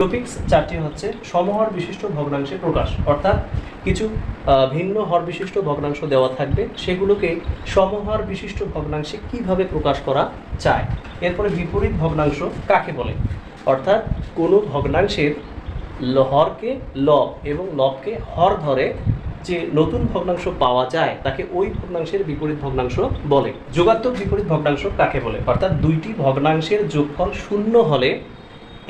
Topics চারটি হচ্ছে সমহর বিশিষ্ট ভগ্নাংশের প্রকাশ, অর্থাৎ কিছু ভিন্ন হর বিশিষ্ট ভগ্নাংশ দেওয়া থাকবে, সেগুলোকে সমহর বিশিষ্ট ভগ্নাংশে কিভাবে প্রকাশ করা যায়। এরপরে বিপরীত ভগ্নাংশ কাকে বলে, অর্থাৎ কোনো ভগ্নাংশের হরকে লব এবং লবকে হর ধরে যে নতুন ভগ্নাংশ পাওয়া যায় তাকে ওই ভগ্নাংশের বিপরীত ভগ্নাংশ বলে। যোগাত্মক বিপরীত ভগ্নাংশ কাকে বলে, অর্থাৎ দুইটি ভগ্নাংশের যোগফল শূন্য হলে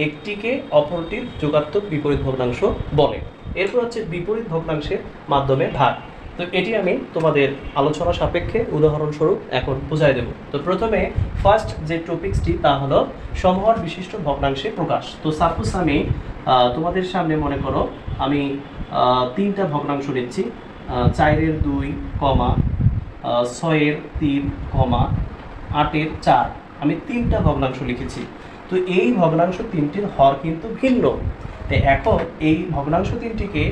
একটিকে অপরটির যোগাত্মক বিপরীত ভগ্নাংশ বলে। এরপর হচ্ছে বিপরীত ভগ্নাংশের মাধ্যমে ভাগ। তো এটি আমি তোমাদের আলোচনা সাপেক্ষে উদাহরণস্বরূপ এখন বুঝাই দেব। তো প্রথমে ফার্স্ট যে টপিকসটি তা হলো সমহর বিশিষ্ট ভগ্নাংশে প্রকাশ। তো সাপোজ আমি তোমাদের সামনে মনে করো আমি তিনটা ভগ্নাংশ নিচ্ছি, 4-এর 2, 6-এর 3, 8-এর 4। আমি তিনটা ভগ্নাংশ লিখেছি। তো এই ভগ্নাংশ তিনটির হর কিন্তু ভিন্ন। তো এখন এই ভগ্নাংশ তিনটিকে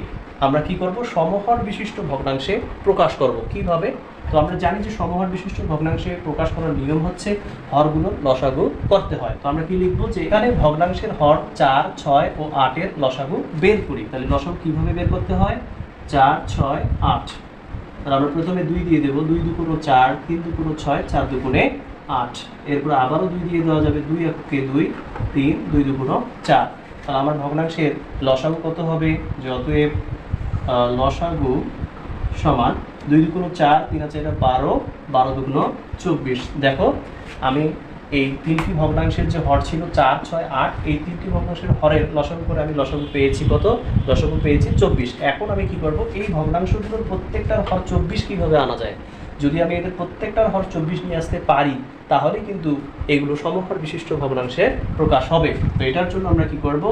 আমরা কি করব, সমহর বিশিষ্ট ভগ্নাংশে প্রকাশ করব। কিভাবে? তো আমরা জানি যে সমহর বিশিষ্ট ভগ্নাংশে প্রকাশ করার নিয়ম হচ্ছে হরগুলোর লসাগু করতে হয়। তো আমরা কি লিখবো, যে এখানে ভগ্নাংশের হর 4, 6 ও 8-এর লসাগু বের করি। তাহলে লসাগু কিভাবে বের করতে হয়, 4, 6, 8। তাহলে আমরা প্রথমে 2 দিয়ে দেবো, 2 দুগুণ 4, 3 দুগুণ 6, 4 দুগুণে 8। এরপর আবারও 2 দিয়ে দেওয়া যাবে, 2 এককে 2, 3, 2 দুগুণ 4। তাহলে আমার ভগ্নাংশের লসাগু কত হবে, যে অতএব লসাগু সমান 2 দুগুণ 4, 3 আর 4 12, 12 দুগুণ 24। দেখো আমি এই তিনটি ভগ্নাংশের যে হর ছিল 4, 6, 8, এই তিনটি ভগ্নাংশের হরের লসাগু করে আমি লসাগু পেয়েছি কত, লসাগু পেয়েছি 24। এখন আমি কি করব, এই ভগ্নাংশগুলোর প্রত্যেকটার হর 24 কিভাবে আনা যায়। যদি আমি এদের প্রত্যেকটার হর 24 নিয়ে আসতে পারি তাহলে কিন্তু এগুলো সমহর বিশিষ্ট ভগ্নাংশে প্রকাশ হবে। তো এটার জন্য আমরা কি করব,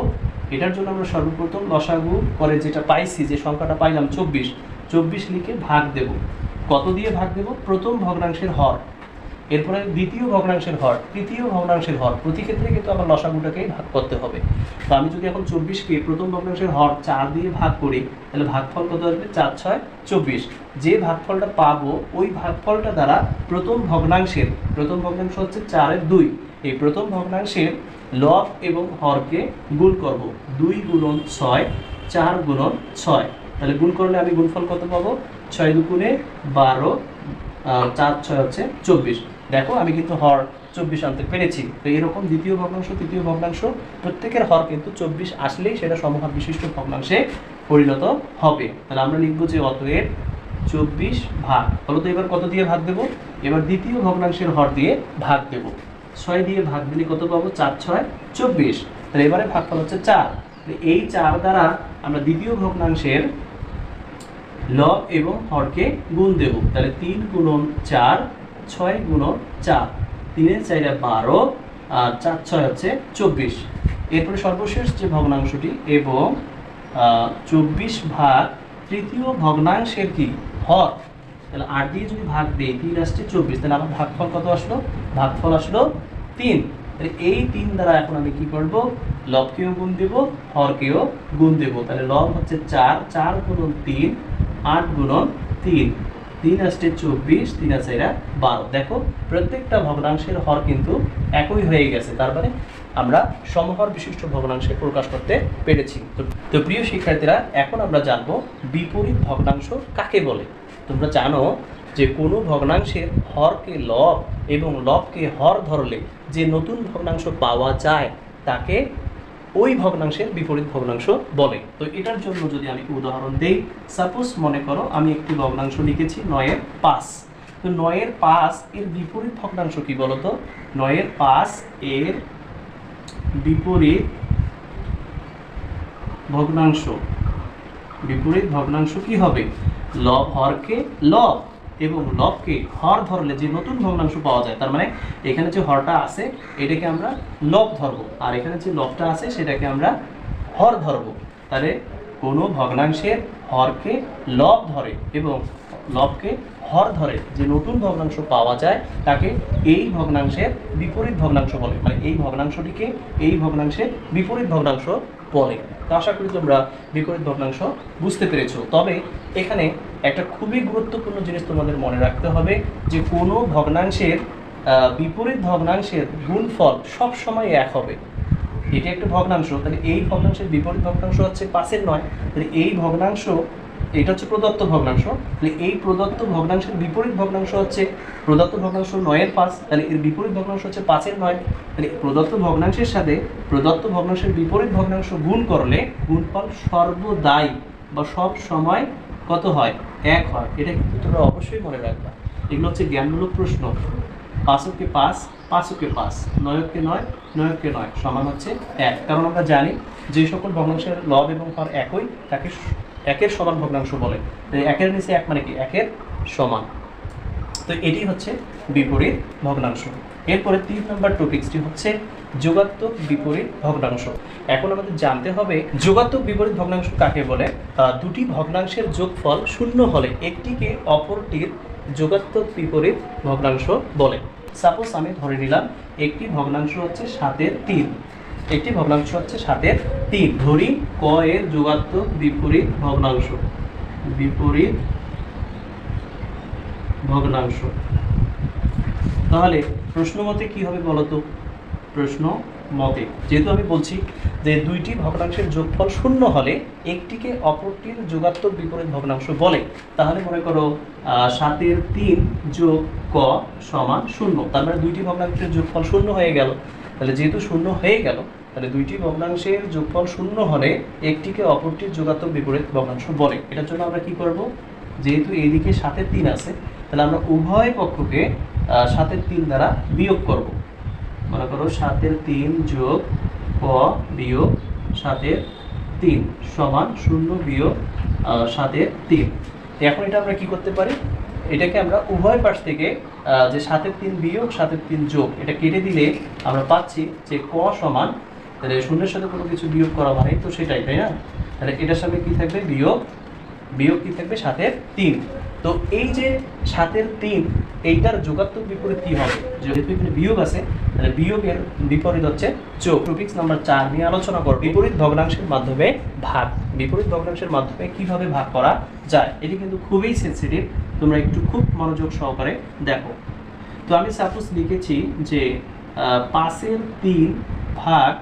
এটার জন্য আমরা সর্বপ্রথম লসাগু করে যেটা পাইছি, যে সংখ্যাটা পাইলাম 24 লিখে ভাগ দেব। কত দিয়ে ভাগ দেব, প্রথম ভগ্নাংশের হর, এরপরে দ্বিতীয় ভগ্নাংশের হর, তৃতীয় ভগ্নাংশের হর। প্রতি ক্ষেত্রে কিন্তু আমার লসাগুটাকেই ভাগ করতে হবে। তো আমি যদি এখন 24কে প্রথম ভগ্নাংশের হর 4 দিয়ে ভাগ করি, তাহলে ভাগফল কত আসবে, 4, 6, 24। যে ভাগফলটা পাবো ওই ভাগফলটা দ্বারা প্রথম ভগ্নাংশ হচ্ছে 4-এর 2, এই প্রথম ভগ্নাংশের লব এবং হরকে গুণ করব। 2 গুণন 6, 4 গুণন 6। তাহলে গুণ করলে আমি গুণফল কত পাবো, 6 দুগুণে 12, 4, 6 হচ্ছে 24। দেখো আমি কিন্তু হর 24 আনতে পেরেছি। তো এরকম দ্বিতীয় ভগ্নাংশ, তৃতীয় ভগ্নাংশ প্রত্যেকের হর কিন্তু 24 আসলেই সেটা সমহর বিশিষ্ট ভগ্নাংশে পরিণত হবে। তাহলে আমরা লিখবো যে অতএব 24 ভাগ। বলো তো এবার কত দিয়ে ভাগ দেব, এবার দ্বিতীয় ভগ্নাংশের হর দিয়ে ভাগ দেব। 6 দিয়ে ভাগ দিলে কত পাবো, 4, 6, 24। তাহলে এবারে ভাগফল হচ্ছে 4। এই 4 দ্বারা আমরা দ্বিতীয় ভগ্নাংশের লব এবং হরকে গুণ দেব। তাহলে 3 গুণন 4, 6 গুণন 4, 3-এর 4 12, আর 4, 6 হচ্ছে 24। এরপরে সর্বশেষ যে ভগ্নাংশটি, এবং 24 ভাগ তৃতীয় ভগ্নাংশের কি হর। তাহলে 8 দিয়ে যদি ভাগ দিই, 3 আসছে 24। তাহলে আমার ভাগফল কত আসলো, ভাগফল আসলো 3। তাহলে এই 3 দ্বারা এখন আমি কি করব, লবকেও গুণ দেব, হরকেও গুণ দেব। তাহলে লব হচ্ছে 4, 4 গুণন 3, 8 গুণন 3, 3 আসছে 24, 3 আর 4 12। দেখো প্রত্যেকটা ভগ্নাংশের হর কিন্তু একই হয়ে গেছে, তার মানে আমরা সমহর বিশিষ্ট ভগ্নাংশে প্রকাশ করতে পেরেছি। তো প্রিয় শিক্ষার্থীরা, এখন আমরা জানবো বিপরীত ভগ্নাংশ কাকে বলে। তোমরা জানো যে কোনো ভগ্নাংশের হরকে লব এবং লবকে হর ধরলে যে নতুন ভগ্নাংশ পাওয়া যায় তাকে ওই ভগ্নাংশের বিপরীত ভগ্নাংশ বলে। তো এটার জন্য যদি আমি উদাহরণ দেই, সাপোজ মনে করো আমি একটি ভগ্নাংশ লিখেছি 9-এর 5। তো 9-এর 5 এর বিপরীত ভগ্নাংশ কি বলতো, 9-এর 5 এর বিপরীত ভগ্নাংশ কি হবে, লব হরকে লব এবং লবকে হর ধরলে যে নতুন ভগ্নাংশ পাওয়া যায়। তার মানে এখানে যে হরটা আছে এটাকে আমরা লব ধরবো, আর এখানে যে লবটা আছে সেটাকে আমরা হর ধরবো। তাহলে কোনো ভগ্নাংশের হরকে লব ধরে এবং লবকে হর ধরে যে নতুন ভগ্নাংশ পাওয়া যায় তাকে এই ভগ্নাংশের বিপরীত ভগ্নাংশ বলে। মানে এই ভগ্নাংশটিকে এই ভগ্নাংশের বিপরীত ভগ্নাংশ বলে। তো আশা করি তোমরা বিপরীত ভগ্নাংশ বুঝতে পেরেছো। তবে এখানে একটা খুবই গুরুত্বপূর্ণ জিনিস তোমাদের মনে রাখতে হবে, যে কোনো ভগ্নাংশের বিপরীত ভগ্নাংশের গুণফল সব সময় এক হবে। এটি একটা ভগ্নাংশ, তাহলে এই ভগ্নাংশের বিপরীত ভগ্নাংশ হচ্ছে 5-এর 9। তাহলে এই ভগ্নাংশ, এটা হচ্ছে প্রদত্ত ভগ্নাংশ, তাহলে এই প্রদত্ত ভগ্নাংশের বিপরীত ভগ্নাংশ হচ্ছে প্রদত্ত ভগ্নাংশ 9-এর 5, তাহলে এর বিপরীত ভগ্নাংশ হচ্ছে 5-এর 9। তাহলে প্রদত্ত ভগ্নাংশের সাথে প্রদত্ত ভগ্নাংশের বিপরীত ভগ্নাংশ গুণ করলে গুণফল সর্বদাই বা সব সময় কত হয়? 1 হয়। এটা কিন্তু তোমরা অবশ্যই মনে রাখবা, এগুলো হচ্ছে জ্ঞানমূলক প্রশ্ন। 5-কে 5, 5-কে 5, 9-কে 9, 9-কে 9 সমান হচ্ছে 1। কারণ আমরা জানি যে সকল ভগ্নাংশের লব এবং হর একই তাকে একের সমান ভগ্নাংশ বলে। একের নিচে 1 মানে কি? একের সমান। তো এটি হচ্ছে বিপরীত ভগ্নাংশ। এরপরে 3 নম্বর টপিকসটি হচ্ছে যোগাত্মক বিপরীত ভগ্নাংশ। এখন আমাদের জানতে হবে যোগাত্মক বিপরীত ভগ্নাংশ কাকে বলে। দুটি ভগ্নাংশের যোগফল 0 হলে একটিকে অপরটির যোগাত্মক বিপরীত ভগ্নাংশ বলে। সাপোজ আমি ধরে নিলাম একটি ভগ্নাংশ হচ্ছে 7-এর 3, একটি ভগ্নাংশ হচ্ছে 7-এর 3, ধরি ক এর যোগাত্মক বিপরীত ভগ্নাংশ, বিপরীত ভগ্নাংশ। তাহলে প্রশ্ন মতে কি হবে বলতো? প্রশ্ন মতে যেহেতু আমি বলছি যে দুইটি ভগ্নাংশের যোগফল 0 হলে একটিকে অপরটির যোগাত্মক বিপরীত ভগ্নাংশ বলে, তাহলে মনে করো 7-এর 3 যোগ ক সমান 0। তার মানে দুইটি ভগ্নাংশের যোগফল 0 হয়ে গেল। তাহলে যেহেতু 0 হয়ে গেল, তাহলে দুইটি ভগ্নাংশের যোগফল 0 হলে একটিকে অপরটির যোগাত্মক বিপরীত ভগ্নাংশ বলে। এটার জন্য আমরা কি করব? যেহেতু এইদিকে 7-এর 3 আছে, তাহলে আমরা উভয় পক্ষকে 7-এর 3 দ্বারা বিয়োগ করব। মনে করো 7-এর 3 যোগ ক বিয়োগ 7-এর 3 সমান 0 বিয়োগ 7-এর 3। এখন এটা আমরা কি করতে পারি? এটাকে আমরা উভয় পাশ থেকে যে 7-এর 3 বিয়োগ 7-এর 3 যোগ এটা কেটে দিলে আমরা পাচ্ছি যে ক সমান, তাহলে 0-এর সাথে কোনো কিছু বিয়োগ করা মানে তো সেটাই, তাই না? তাহলে এটার সাথে কি থাকবে? বিয়োগ, বিয়োগ কি থাকবে? 7-এর 3। তো এই যে 7-এর 3 এইটার যোগাত্মক বিপরীত কি হবে? যেহেতু এখানে বিয়োগ আছে, তাহলে বিয়োগের বিপরীত হচ্ছে যোগ। টপিক নাম্বার 4 নিয়ে আলোচনা করব বিপরীত ভগ্নাংশের মাধ্যমে ভাগ। বিপরীত ভগ্নাংশের মাধ্যমে কিভাবে ভাগ করা যায়, এটি কিন্তু খুবই সেনসিটিভ, তোমরা একটু খুব মনোযোগ সহকারে দেখো। তো আমি সাপোজ লিখেছি যে 5-এর 3 ভাগ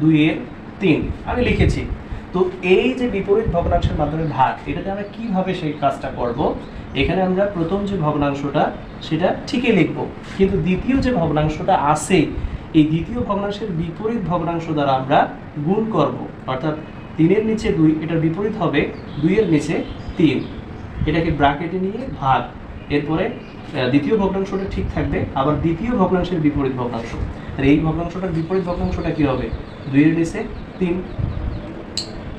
2-এর 3 আমি লিখেছি। তো এই যে বিপরীত ভগ্নাংশের মাধ্যমে ভাগ, এটাতে আমরা কিভাবে সেই কাজটা করব? এখানে আমরা প্রথম যে ভগ্নাংশটা সেটা ঠিকই লিখব, কিন্তু দ্বিতীয় যে ভগ্নাংশটা আছে এই দ্বিতীয় ভগ্নাংশের বিপরীত ভগ্নাংশ দ্বারা আমরা গুণ করব। অর্থাৎ 3-এর নিচে 2, এটার বিপরীত হবে 2-এর নিচে 3, এটাকে ব্র্যাকেটে নিয়ে ভাগ। এরপরে দ্বিতীয় ভগ্নাংশটা ঠিক থাকবে, আবার দ্বিতীয় ভগ্নাংশের বিপরীত ভগ্নাংশ। আর এই ভগ্নাংশটার বিপরীত ভগ্নাংশটা কি হবে? 2-এর নিচে 3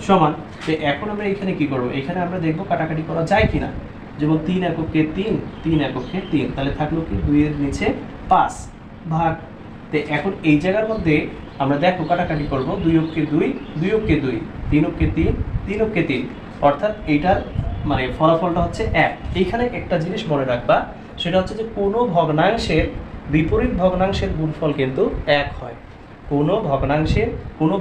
সমান। তো এখন আমরা এখানে কি করব? এখানে আমরা দেখব কাটাকাটি করা যায় কিনা। যেমন 3 এককে 3, 3 এককে 3, তাহলে থাকলো কি 2-এর নিচে 5 ভাগ। তো এখন এই জায়গার মধ্যে আমরা দেখো কাটাকাটি করব, 2 অক্ষে 2, 2 অক্ষে 2, 3 অক্ষে 3, 3 অক্ষে 3, অর্থাৎ এইটার মানে ফলাফলটা হচ্ছে 1। এইখানে একটা জিনিস মনে রাখবা, সেটা হচ্ছে যে কোনো ভগ্নাংশের বিপরীত ভগ্নাংশের গুণফল কিন্তু 1 হয়। কোনো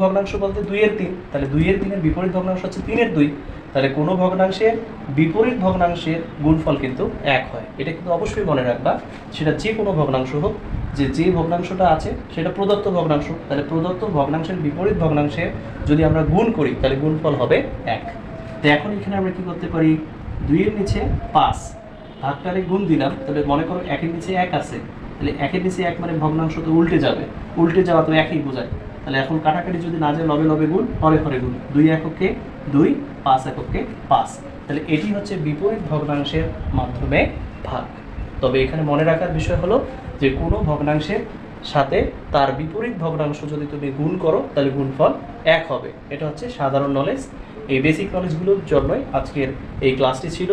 ভগ্নাংশ বলতে 2-এর 3, তাহলে 2-এর 3-এর বিপরীত ভগ্নাংশ হচ্ছে 3-এর 2, তাহলে কোনো ভগ্নাংশের বিপরীত ভগ্নাংশের গুণফল কিন্তু 1 হয়। এটা কিন্তু অবশ্যই মনে রাখবা, সেটা যে কোনো ভগ্নাংশ হোক, যে ভগ্নাংশটা আছে সেটা প্রদত্ত ভগ্নাংশ, তাহলে প্রদত্ত ভগ্নাংশের বিপরীত ভগ্নাংশের যদি আমরা গুণ করি তাহলে গুণফল হবে 1। তো এখন এখানে আমরা কি করতে পারি? 2-এর নিচে 5 ভাগটারে গুণ দিলাম, তাহলে মনে করো 1-এর নিচে 1 আছে, তাহলে 1-এর নিচে 1 মানে ভগ্নাংশ তো উল্টে যাবে, উল্টে যাওয়া তো একই বোঝায়। তাহলে এখন কাটাকাটি যদি না যায়, লবে লবে গুণ, হরে হরে গুণ, 2 এককে 2, 5 এককে 5। তাহলে এটি হচ্ছে বিপরীত ভগ্নাংশের মাধ্যমে ভাগ। তবে এখানে মনে রাখার বিষয় হলো যে কোনো ভগ্নাংশের সাথে তার বিপরীত ভগ্নাংশ যদি তুমি গুণ করো তাহলে গুণফল 1 হবে। এটা হচ্ছে সাধারণ নলেজ। এই বেসিক নলেজগুলোর জন্যই আজকের এই ক্লাসটি ছিল।